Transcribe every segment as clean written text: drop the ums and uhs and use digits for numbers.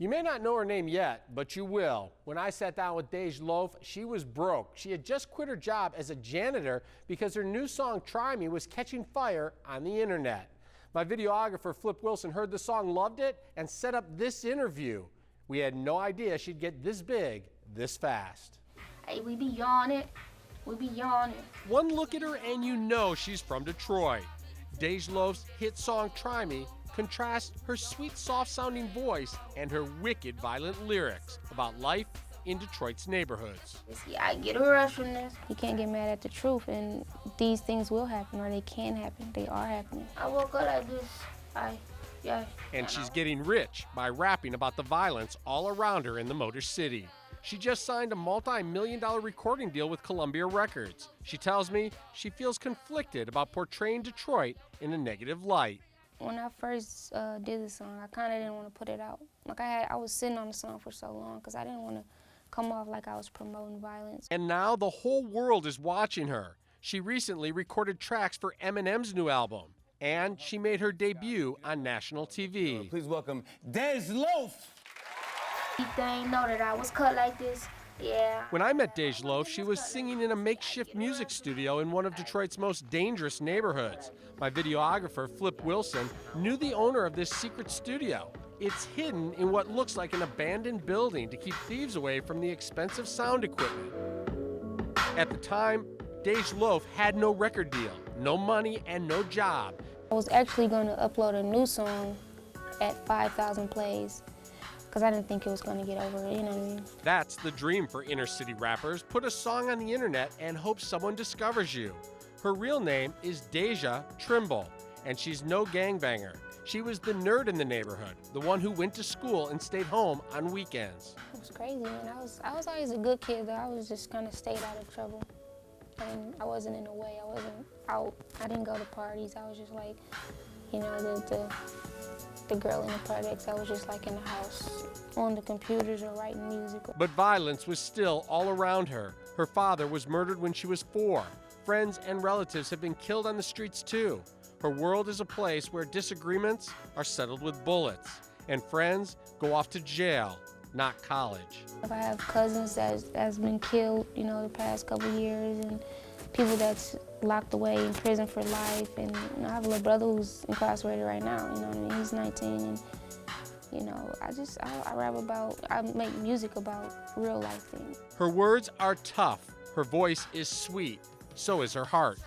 You may not know her name yet, but you will. When I sat down with Dej Loaf, she was broke. She had just quit her job as a janitor because her new song, Try Me, was catching fire on the internet. My videographer, Flip Willson, heard the song, loved it, and set up this interview. We had no idea she'd get this big, this fast. Hey, we be on it. We be on it. One look at her and you know she's from Detroit. Dej Loaf's hit song, Try Me, contrasts her sweet, soft-sounding voice and her wicked, violent lyrics about life in Detroit's neighborhoods. Yeah, I get a rush from this. You can't get mad at the truth, and these things will happen, or they can happen. They are happening. I woke up like this. And she's getting rich by rapping about the violence all around her in the Motor City. She just signed a multi-million-dollar recording deal with Columbia Records. She tells me she feels conflicted about portraying Detroit in a negative light. When I first did the song, I kind of didn't want to put it out. Like I was sitting on the song for so long because I didn't want to come off like I was promoting violence. And now the whole world is watching her. She recently recorded tracks for Eminem's new album, and she made her debut on national TV. Please welcome Dej Loaf. They ain't know that I was cut like this. Yeah. When I met Dej Loaf, she was singing in a makeshift music studio in one of Detroit's most dangerous neighborhoods. My videographer, Flip Willson, knew the owner of this secret studio. It's hidden in what looks like an abandoned building to keep thieves away from the expensive sound equipment. At the time, Dej Loaf had no record deal, no money, and no job. I was actually going to upload a new song at 5,000 plays, because I didn't think it was going to get over, you know what I mean? That's the dream for inner city rappers. Put a song on the internet and hope someone discovers you. Her real name is Deja Trimble, and she's no gangbanger. She was the nerd in the neighborhood, the one who went to school and stayed home on weekends. It was crazy, man. I was always a good kid, though. I was just kind of stayed out of trouble. And I wasn't in the way. I wasn't out. I didn't go to parties. I was just like, you know, the girl in the projects. I was just like in the house on the computers or writing music. But violence was still all around her. Her father was murdered when she was 4. Friends and relatives have been killed on the streets too. Her world is a place where disagreements are settled with bullets and friends go off to jail, not college. I have cousins that's been killed, you know, the past couple years, and people that's locked away in prison for life, and you know, I have a little brother who's incarcerated right now, you know what I mean? He's 19, and you know, I rap about, I make music about real life things. Her words are tough, her voice is sweet, so is her heart.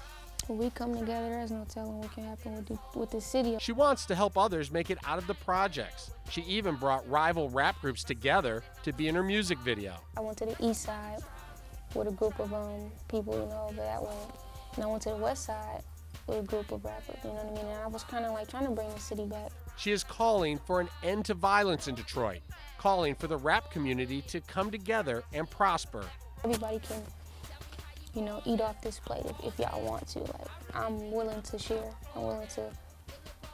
When we come together, there's no telling what can happen with the city. She wants to help others make it out of the projects. She even brought rival rap groups together to be in her music video. I went to the east side with a group of people, you know, over that way. And I went to the west side with a group of rappers, you know what I mean? And I was kind of like trying to bring the city back. She is calling for an end to violence in Detroit, calling for the rap community to come together and prosper. Everybody can, you know, eat off this plate if y'all want to. Like, I'm willing to share. I'm willing to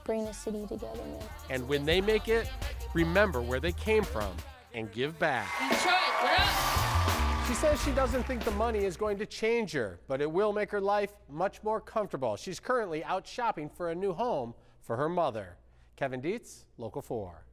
bring the city together, man. And when they make it, remember where they came from and give back. Detroit, what up? She says she doesn't think the money is going to change her, but it will make her life much more comfortable. She's currently out shopping for a new home for her mother. Kevin Dietz, Local 4.